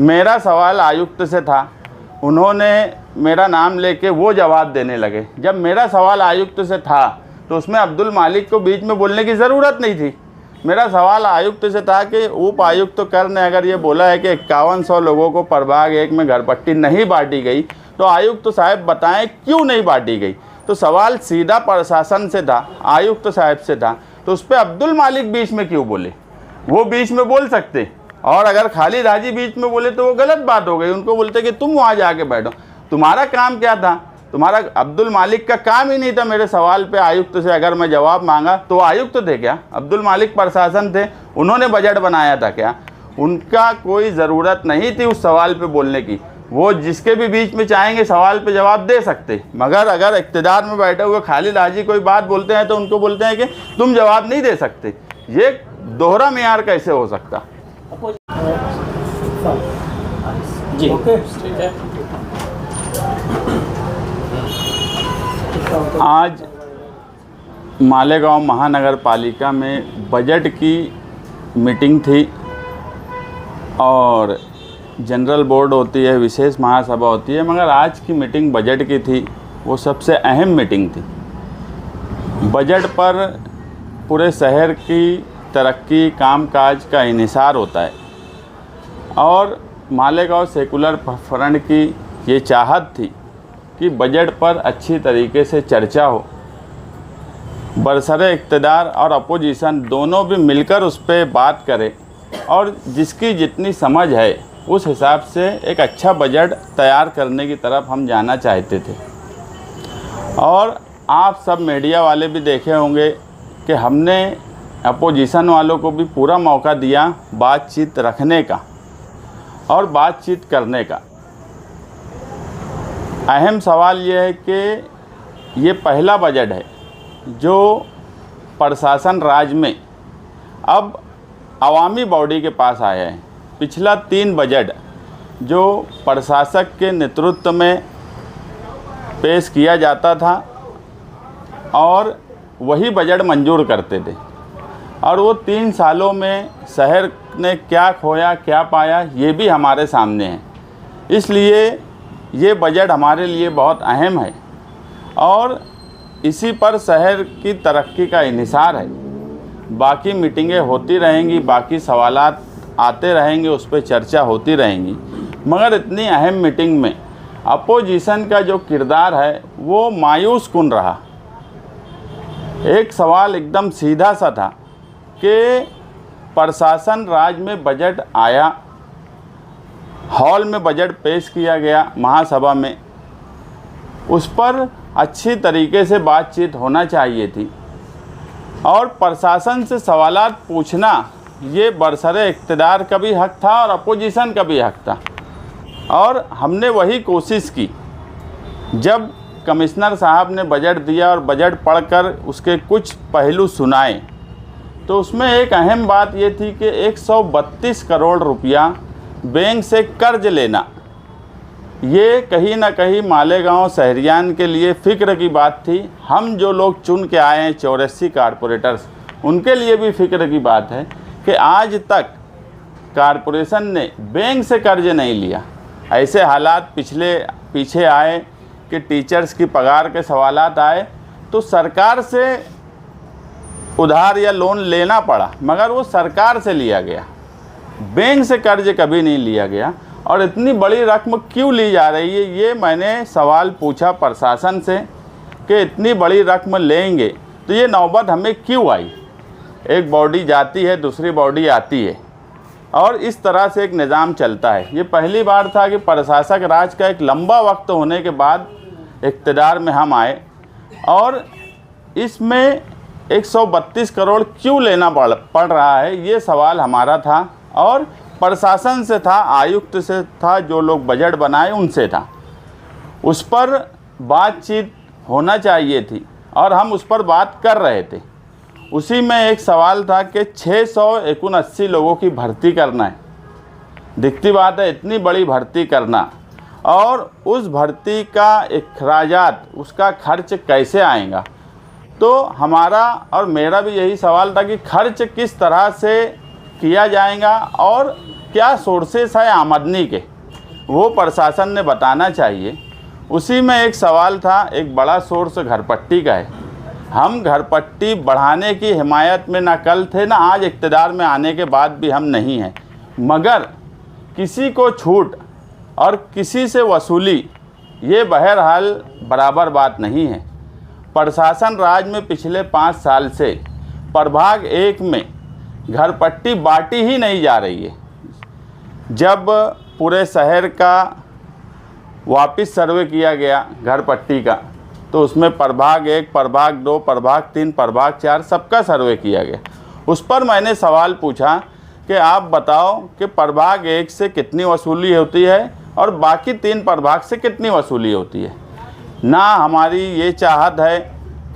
मेरा सवाल आयुक्त से था, उन्होंने मेरा नाम लेके वो जवाब देने लगे। जब मेरा सवाल आयुक्त से था तो उसमें अब्दुल मालिक को बीच में बोलने की ज़रूरत नहीं थी। मेरा सवाल आयुक्त से था कि उप आयुक्त कर ने अगर ये बोला है कि 5100 लोगों को प्रभाग 1 में घरपट्टी नहीं बांटी गई, तो आयुक्त साहब बताएं क्यों नहीं बांटी गई। तो सवाल सीधा प्रशासन से था, आयुक्त साहब से था, तो उस पर अब्दुल मालिक बीच में क्यों बोले? वो बीच में बोल सकते, और अगर खालिद हाजी बीच में बोले तो वो गलत बात हो गई। उनको बोलते कि तुम वहाँ जाके बैठो, तुम्हारा काम क्या था? तुम्हारा अब्दुल मालिक का काम ही नहीं था मेरे सवाल पे आयुक्त से अगर मैं जवाब मांगा तो आयुक्त थे क्या? अब्दुल मालिक प्रशासन थे, उन्होंने बजट बनाया था क्या? उनका कोई ज़रूरत नहीं थी उस सवाल पे बोलने की। वो जिसके भी बीच में चाहेंगे सवाल पे जवाब दे सकते, मगर अगर इक़्तिदार में बैठे हुए खालिद हाजी कोई बात बोलते हैं तो उनको बोलते हैं कि तुम जवाब नहीं दे सकते। ये दोहरा मियार कैसे हो सकता? जी ठीक है। आज मालेगांव महानगर पालिका में बजट की मीटिंग थी, और जनरल बोर्ड होती है, विशेष महासभा होती है, मगर आज की मीटिंग बजट की थी। वो सबसे अहम मीटिंग थी। बजट पर पूरे शहर की तरक्की, कामकाज का इन्हिसार होता है, और मालेगांव सेकुलर फ्रंट की ये चाहत थी कि बजट पर अच्छी तरीके से चर्चा हो, बरसरे इक़्तिदार और अपोजिशन दोनों भी मिलकर उस पर बात करें, और जिसकी जितनी समझ है उस हिसाब से एक अच्छा बजट तैयार करने की तरफ हम जाना चाहते थे। और आप सब मीडिया वाले भी देखे होंगे कि हमने अपोजिशन वालों को भी पूरा मौका दिया बातचीत रखने का और बातचीत करने का। अहम सवाल ये है कि ये पहला बजट है जो प्रशासन राज में अब अवामी बॉडी के पास आया है। पिछला 3 बजट जो प्रशासक के नेतृत्व में पेश किया जाता था और वही बजट मंजूर करते थे, और वो 3 सालों में शहर ने क्या खोया क्या पाया ये भी हमारे सामने है। इसलिए ये बजट हमारे लिए बहुत अहम है, और इसी पर शहर की तरक्की का इन्हिसार है। बाकी मीटिंगें होती रहेंगी, बाकी सवालात आते रहेंगे, उस पर चर्चा होती रहेंगी, मगर इतनी अहम मीटिंग में अपोजिशन का जो किरदार है वो मायूस कुन रहा। एक सवाल एकदम सीधा सा था कि प्रशासन राज में बजट आया, हॉल में बजट पेश किया गया महासभा में, उस पर अच्छी तरीके से बातचीत होना चाहिए थी, और प्रशासन से सवालात पूछना ये बरसरे इक़्तिदार का भी हक था और अपोजिशन का भी हक था। और हमने वही कोशिश की। जब कमिश्नर साहब ने बजट दिया और बजट पढ़कर उसके कुछ पहलू सुनाए, तो उसमें एक अहम बात ये थी कि 132 करोड़ रुपया बैंक से कर्ज लेना, ये कहीं ना कहीं मालेगांव शहरियान के लिए फ़िक्र की बात थी। हम जो लोग चुन के आए हैं 84 कारपोरेटर्स, उनके लिए भी फ़िक्र की बात है कि आज तक कारपोरेशन ने बैंक से कर्ज नहीं लिया। ऐसे हालात पीछे आए कि टीचर्स की पगार के सवालात आए तो सरकार से उधार या लोन लेना पड़ा, मगर वो सरकार से लिया गया, बैंक से कर्ज कभी नहीं लिया गया। और इतनी बड़ी रकम क्यों ली जा रही है, ये मैंने सवाल पूछा प्रशासन से कि इतनी बड़ी रकम लेंगे तो ये नौबत हमें क्यों आई? एक बॉडी जाती है, दूसरी बॉडी आती है, और इस तरह से एक निज़ाम चलता है। ये पहली बार था कि प्रशासक राज का एक लंबा वक्त होने के बाद इक़्तिदार में हम आए, और इसमें 132 करोड़ क्यों लेना पड़ रहा है, ये सवाल हमारा था। और प्रशासन से था, आयुक्त से था, जो लोग बजट बनाए उनसे था। उस पर बातचीत होना चाहिए थी और हम उस पर बात कर रहे थे। उसी में एक सवाल था कि 679 लोगों की भर्ती करना है। दिखती बात है इतनी बड़ी भर्ती करना, और उस भर्ती का अखराजात, उसका खर्च कैसे आएगा। तो हमारा और मेरा भी यही सवाल था कि खर्च किस तरह से किया जाएगा और क्या सोर्सेस है आमदनी के, वो प्रशासन ने बताना चाहिए। उसी में एक सवाल था, एक बड़ा सोर्स घरपट्टी का है। हम घरपट्टी बढ़ाने की हिमायत में ना कल थे ना आज इक़्तिदार में आने के बाद भी हम नहीं हैं, मगर किसी को छूट और किसी से वसूली ये बहरहाल बराबर बात नहीं है। प्रशासन राज में पिछले 5 साल से प्रभाग 1 में घरपट्टी बांटी ही नहीं जा रही है। जब पूरे शहर का वापस सर्वे किया गया घरपट्टी का, तो उसमें प्रभाग 1, प्रभाग 2, प्रभाग 3, प्रभाग 4 सबका सर्वे किया गया। उस पर मैंने सवाल पूछा कि आप बताओ कि प्रभाग 1 से कितनी वसूली होती है और बाकी 3 प्रभाग से कितनी वसूली होती है। ना हमारी ये चाहत है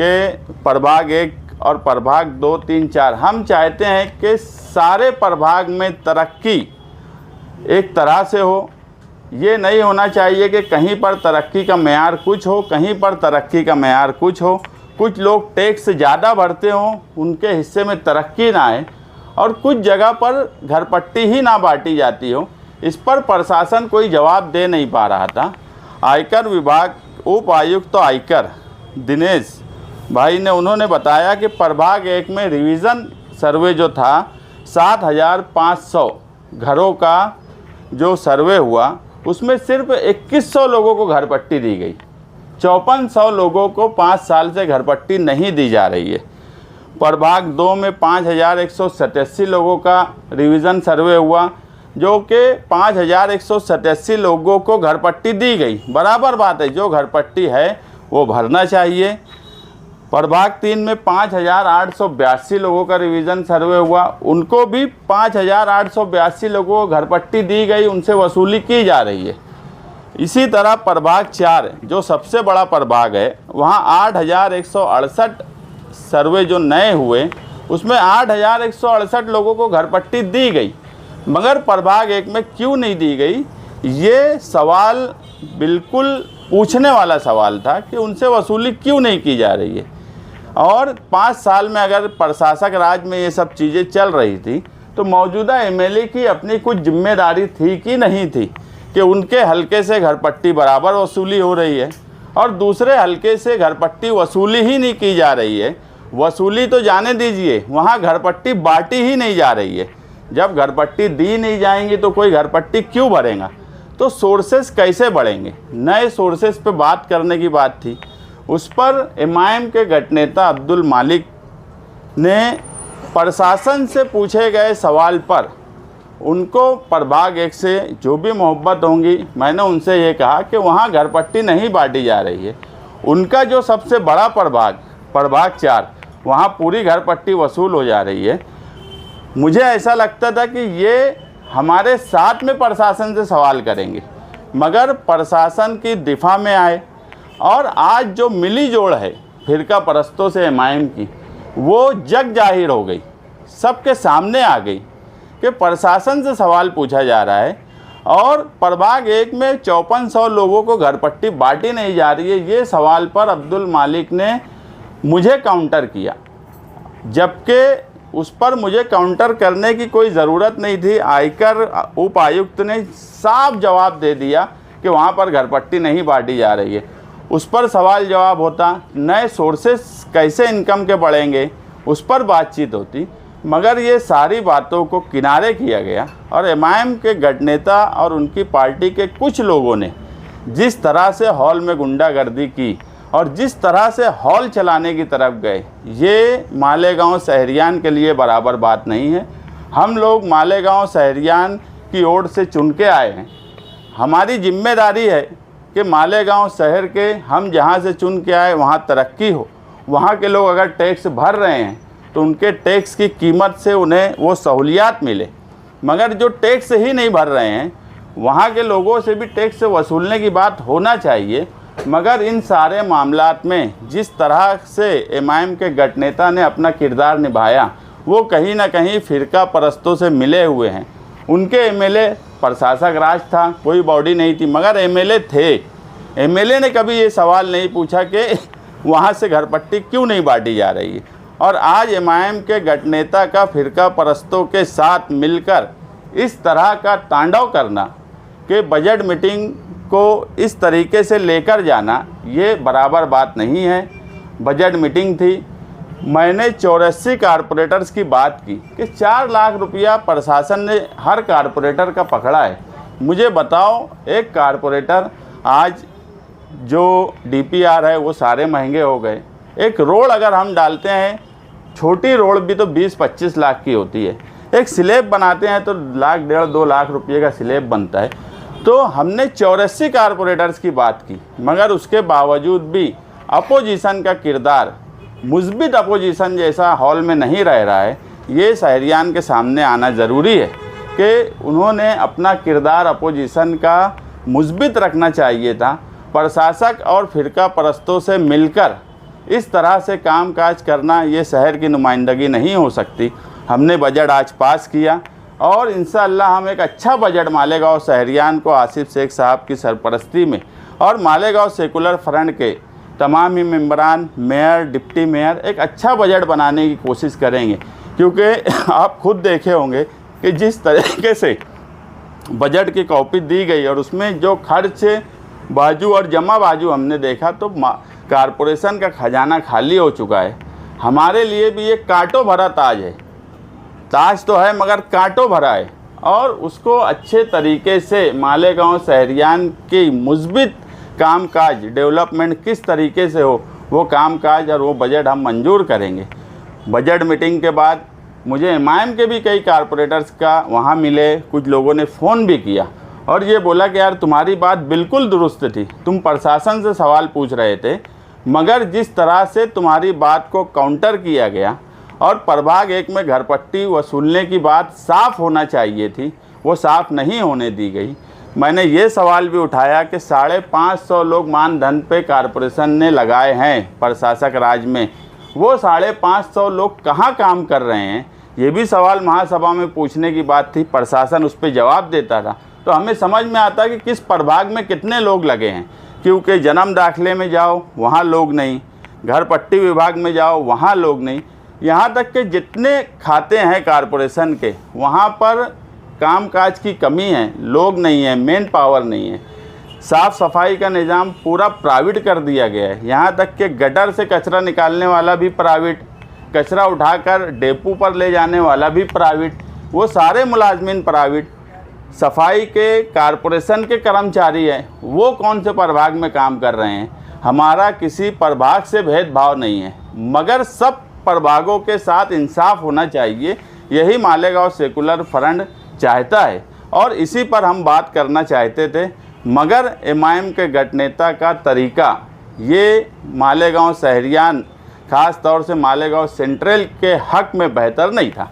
कि प्रभाग 1 और प्रभाग 2, 3, 4, हम चाहते हैं कि सारे प्रभाग में तरक्की एक तरह से हो। ये नहीं होना चाहिए कि कहीं पर तरक्की का मेयार कुछ हो, कहीं पर तरक्की का मेयार कुछ हो। कुछ लोग टैक्स ज़्यादा भरते हों, उनके हिस्से में तरक्की ना आए, और कुछ जगह पर घरपट्टी ही ना बांटी जाती हो। इस पर प्रशासन कोई जवाब दे नहीं पा रहा था। आयकर विभाग उपायुक्त तो आयकर दिनेश भाई ने उन्होंने बताया कि प्रभाग 1 में रिवीजन सर्वे जो था 7,500 घरों का जो सर्वे हुआ, उसमें सिर्फ 2100 लोगों को घरपट्टी दी गई। 5400 लोगों को 5 साल से घरपट्टी नहीं दी जा रही है। प्रभाग 2 में 5187 लोगों का रिवीजन सर्वे हुआ, जो कि 5187 लोगों को घरपट्टी दी गई। बराबर बात है, जो घरपट्टी है वो भरना चाहिए। प्रभाग 3 में 5882 लोगों का रिवीजन सर्वे हुआ, उनको भी 5882 लोगों को घरपट्टी दी गई, उनसे वसूली की जा रही है। इसी तरह प्रभाग 4 जो सबसे बड़ा प्रभाग है, वहाँ 8168 सर्वे जो नए हुए, उसमें 8168 लोगों को घरपट्टी दी गई, मगर प्रभाग 1 में क्यों नहीं दी गई, ये सवाल बिल्कुल पूछने वाला सवाल था कि उनसे वसूली क्यों नहीं की जा रही है। और 5 साल में अगर प्रशासक राज में ये सब चीज़ें चल रही थी, तो मौजूदा एमएलए की अपनी कुछ जिम्मेदारी थी कि नहीं थी कि उनके हलके से घरपट्टी बराबर वसूली हो रही है और दूसरे हलके से घरपट्टी वसूली ही नहीं की जा रही है। वसूली तो जाने दीजिए, वहाँ घरपट्टी बांटी ही नहीं जा रही है। जब घरपट्टी दी नहीं जाएंगी तो कोई घरपट्टी क्यों भरेगा? तो सोर्सेस कैसे बढ़ेंगे? नए सोर्सेस पे बात करने की बात थी। उस पर एमआईएम के गठनेता अब्दुल मालिक ने प्रशासन से पूछे गए सवाल पर उनको प्रभाग 1 से जो भी मोहब्बत होंगी, मैंने उनसे ये कहा कि वहाँ घरपट्टी नहीं बांटी जा रही है। उनका जो सबसे बड़ा प्रभाग 4, वहाँ पूरी घरपट्टी वसूल हो जा रही है। मुझे ऐसा लगता था कि ये हमारे साथ में प्रशासन से सवाल करेंगे, मगर प्रशासन की दिफा में आए और आज जो मिली जोड़ है फिरका परस्तों से एमआईएम की, वो जग जाहिर हो गई, सबके सामने आ गई कि प्रशासन से सवाल पूछा जा रहा है और प्रभाग 1 में 5400 लोगों को घरपट्टी बांटी नहीं जा रही है। ये सवाल पर अब्दुल मालिक ने मुझे काउंटर किया, जबकि उस पर मुझे काउंटर करने की कोई ज़रूरत नहीं थी। आयकर उपायुक्त ने साफ जवाब दे दिया कि वहाँ पर घरपट्टी नहीं बांटी जा रही है। उस पर सवाल जवाब होता, नए सोर्सेस कैसे इनकम के बढ़ेंगे, उस पर बातचीत होती, मगर ये सारी बातों को किनारे किया गया और एमआईएम के गठनेता और उनकी पार्टी के कुछ लोगों ने जिस तरह से हॉल में गुंडागर्दी की और जिस तरह से हॉल चलाने की तरफ गए, ये मालेगांव शहरियान के लिए बराबर बात नहीं है। हम लोग मालेगांव शहरियान की ओर से चुन के आए हैं। हमारी जिम्मेदारी है कि मालेगांव शहर के हम जहाँ से चुन के आए वहाँ तरक्की हो। वहाँ के लोग अगर टैक्स भर रहे हैं तो उनके टैक्स की कीमत से उन्हें वो सहूलियात मिले, मगर जो टैक्स ही नहीं भर रहे हैं वहाँ के लोगों से भी टैक्स वसूलने की बात होना चाहिए। मगर इन सारे मामलात में जिस तरह से एमआईएम के गठनेता ने अपना किरदार निभाया, वो कहीं ना कहीं फिरका परस्तों से मिले हुए हैं। उनके एमएलए प्रशासक राज था, कोई बॉडी नहीं थी, मगर एमएलए थे। एमएलए ने कभी ये सवाल नहीं पूछा कि वहाँ से घरपट्टी क्यों नहीं बांटी जा रही है। और आज एमआईएम के गठनेता का फिरका परस्तों के साथ मिलकर इस तरह का तांडव करना कि बजट मीटिंग को इस तरीके से लेकर जाना, ये बराबर बात नहीं है। बजट मीटिंग थी, मैंने 84 कारपोरेटर्स की बात की कि 4 लाख रुपया प्रशासन ने हर कारपोरेटर का पकड़ा है। मुझे बताओ, एक कारपोरेटर आज जो डीपीआर है वो सारे महंगे हो गए। एक रोड अगर हम डालते हैं, छोटी रोड भी तो 20-25 लाख की होती है। एक स्लैब बनाते हैं तो 1.5-2 लाख रुपये का स्लैब बनता है। तो हमने 84 कारपोरेटर्स की बात की, मगर उसके बावजूद भी अपोजिशन का किरदार मुस्बित अपोजिशन जैसा हॉल में नहीं रह रहा है। ये शहरियान के सामने आना ज़रूरी है कि उन्होंने अपना किरदार अपोजिशन का मुस्बित रखना चाहिए था। प्रशासक और फ़िरका परस्तों से मिलकर इस तरह से कामकाज करना, ये शहर की नुमाइंदगी नहीं हो सकती। हमने बजट आज पास किया और इंशाअल्लाह हम एक अच्छा बजट मालेगांव शहरियान को आसिफ शेख साहब की सरपरस्ती में और मालेगांव सेकुलर फ्रंट के तमाम ही मेंबरान, मेयर, डिप्टी मेयर एक अच्छा बजट बनाने की कोशिश करेंगे। क्योंकि आप खुद देखे होंगे कि जिस तरीके से बजट की कॉपी दी गई और उसमें जो खर्च बाजू और जमा बाजू हमने देखा, तो कारपोरेशन का खजाना खाली हो चुका है। हमारे लिए भी ये कांटों भरा ताज है। ताज तो है मगर कांटों भरा है, और उसको अच्छे तरीके से मालेगांव शहरियान की मुस्बित कामकाज, डेवलपमेंट किस तरीके से हो, वो कामकाज और वो बजट हम मंजूर करेंगे। बजट मीटिंग के बाद मुझे एमआईएम के भी कई कारपोरेटर्स का वहाँ मिले, कुछ लोगों ने फ़ोन भी किया और ये बोला कि यार तुम्हारी बात बिल्कुल दुरुस्त थी, तुम प्रशासन से सवाल पूछ रहे थे, मगर जिस तरह से तुम्हारी बात को काउंटर किया गया और प्रभाग 1 में घरपट्टी वसूलने की बात साफ़ होना चाहिए थी, वो साफ़ नहीं होने दी गई। मैंने ये सवाल भी उठाया कि 550 लोग मानधन पे कारपोरेशन ने लगाए हैं प्रशासक राज में, वो 550 लोग कहाँ काम कर रहे हैं, ये भी सवाल महासभा में पूछने की बात थी। प्रशासन उस पर जवाब देता था तो हमें समझ में आता कि किस प्रभाग में कितने लोग लगे हैं। क्योंकि जन्म दाखिले में जाओ वहाँ लोग नहीं, घर पट्टी विभाग में जाओ वहाँ लोग नहीं, यहाँ तक कि जितने खाते हैं कारपोरेशन के वहाँ पर कामकाज की कमी है, लोग नहीं है, मेन पावर नहीं है। साफ़ सफाई का निज़ाम पूरा प्राइवेट कर दिया गया है। यहाँ तक कि गटर से कचरा निकालने वाला भी प्राइवेट, कचरा उठाकर डेपो पर ले जाने वाला भी प्राइवेट, वो सारे मुलाजमीन प्राइवेट। सफाई के कारपोरेशन के कर्मचारी हैं, वो कौन से प्रभाग में काम कर रहे हैं। हमारा किसी प्रभाग से भेदभाव नहीं है, मगर सब प्रभागों के साथ इंसाफ होना चाहिए, यही मालेगांव सेकुलर फ्रंट चाहता है और इसी पर हम बात करना चाहते थे। मगर एमआईएम के गठनेता का तरीका ये मालेगांव शहरियान, ख़ास तौर से मालेगांव सेंट्रल के हक में बेहतर नहीं था।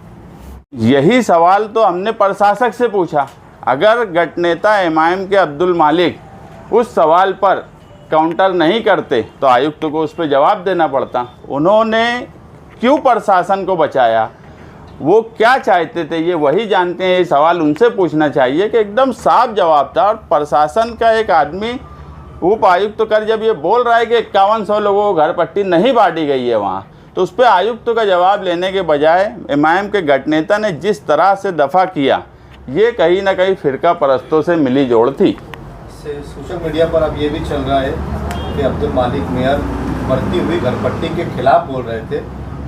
यही सवाल तो हमने प्रशासक से पूछा। अगर गठनेता एमआईएम के अब्दुल मालिक उस सवाल पर काउंटर नहीं करते तो आयुक्त को उस पर जवाब देना पड़ता। उन्होंने क्यों प्रशासन को बचाया, वो क्या चाहते थे ये वही जानते हैं। ये सवाल उनसे पूछना चाहिए कि एकदम साफ जवाब था। और प्रशासन का एक आदमी उप आयुक्त कर जब ये बोल रहा है कि 5100 लोगों को घर पट्टी नहीं बांटी गई है वहाँ, तो उस पर आयुक्त का जवाब लेने के बजाय एमआईएम के गठनेता ने जिस तरह से दफ़ा किया, ये कहीं ना कहीं फ़िरका परस्तों से मिली जोड़ थी। सोशल मीडिया पर अब ये भी चल रहा है कि अब्दुल मालिक मेयर बढ़ती हुई घरपट्टी के खिलाफ बोल रहे थे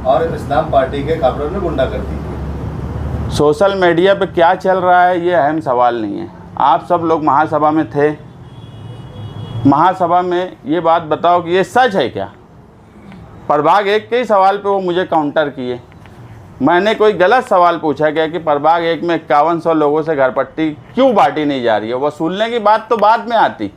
और इस्लाम पार्टी के कारपोरेटर ने गुंडागर्दी की। सोशल मीडिया पे क्या चल रहा है ये अहम सवाल नहीं है। आप सब लोग महासभा में थे, महासभा में ये बात बताओ कि ये सच है क्या। प्रभाग 1 के ही सवाल पे वो मुझे काउंटर किए। मैंने कोई गलत सवाल पूछा क्या कि प्रभाग 1 में 5100 लोगों से घरपट्टी क्यों बांटी नहीं जा रही है, वसूलने की बात तो बाद में आती।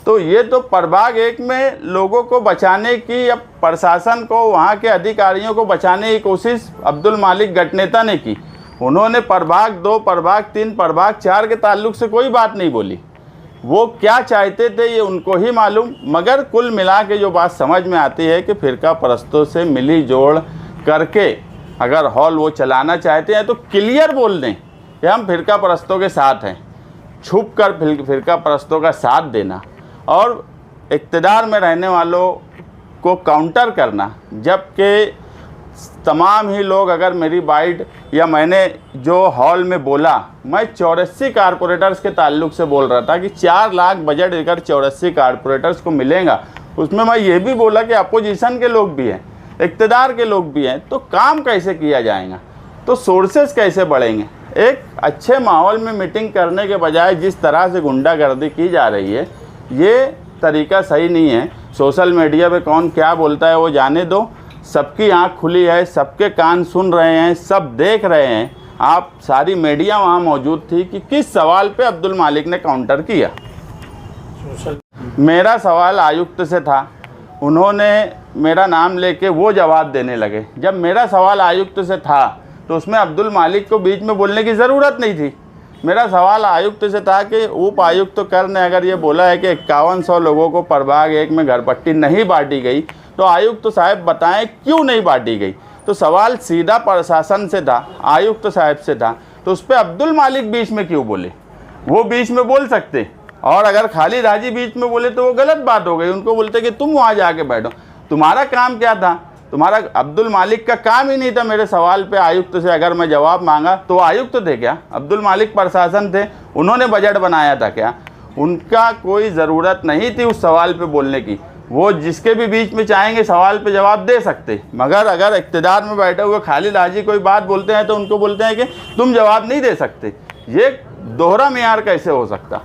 तो ये तो प्रभाग 1 में लोगों को बचाने की या प्रशासन को, वहाँ के अधिकारियों को बचाने की कोशिश अब्दुल मालिक गठनेता ने की। उन्होंने प्रभाग 2, प्रभाग 3, प्रभाग 4 के ताल्लुक से कोई बात नहीं बोली। वो क्या चाहते थे ये उनको ही मालूम। मगर कुल मिला के जो बात समझ में आती है कि फ़िरका परस्तों से मिली जोड़ करके अगर हॉल वो चलाना चाहते हैं तो क्लियर बोल दें कि हम फ़िरका परस्तों के साथ हैं। छुप कर फ़िरका परस्तों का साथ देना और इक़्तिदार में रहने वालों को काउंटर करना, जबकि तमाम ही लोग अगर मेरी बाइट या मैंने जो हॉल में बोला, मैं 84 कारपोरेटर्स के ताल्लुक से बोल रहा था कि 4 लाख बजट देकर 84 कारपोरेटर्स को मिलेगा। उसमें मैं ये भी बोला कि अपोजिशन के लोग भी हैं, इक़्तिदार के लोग भी हैं, तो काम कैसे किया जाएगा, तो सोर्सेस कैसे बढ़ेंगे। एक अच्छे माहौल में मीटिंग करने के बजाय जिस तरह से गुंडागर्दी की जा रही है, ये तरीका सही नहीं है। सोशल मीडिया पे कौन क्या बोलता है वो जाने दो, सबकी आंख खुली है, सबके कान सुन रहे हैं, सब देख रहे हैं। आप सारी मीडिया वहाँ मौजूद थी कि किस सवाल पे अब्दुल मालिक ने काउंटर किया। मेरा सवाल आयुक्त से था, उन्होंने मेरा नाम लेके वो जवाब देने लगे। जब मेरा सवाल आयुक्त से था तो उसमें अब्दुल मालिक को बीच में बोलने की ज़रूरत नहीं थी। मेरा सवाल आयुक्त से था कि उप आयुक्त कर ने अगर ये बोला है कि 5100 लोगों को प्रभाग 1 में घरपट्टी नहीं बांटी गई, तो आयुक्त साहब बताएं क्यों नहीं बांटी गई। तो सवाल सीधा प्रशासन से था, आयुक्त साहब से था, तो उस पर अब्दुल मालिक बीच में क्यों बोले। वो बीच में बोल सकते, और अगर खालिद हाजी बीच में बोले तो वो गलत बात हो गई। उनको बोलते कि तुम वहाँ जाके बैठो, तुम्हारा काम क्या था, तुम्हारा अब्दुल मालिक का काम ही नहीं था मेरे सवाल पे आयुक्त से अगर मैं जवाब मांगा तो आयुक्त थे क्या, अब्दुल मालिक प्रशासन थे, उन्होंने बजट बनाया था क्या। उनका कोई ज़रूरत नहीं थी उस सवाल पे बोलने की। वो जिसके भी बीच में चाहेंगे सवाल पे जवाब दे सकते, मगर अगर इक़्तिदार में बैठे हुए खालिद हाजी कोई बात बोलते हैं तो उनको बोलते हैं कि तुम जवाब नहीं दे सकते। ये दोहरा मियार कैसे हो सकता।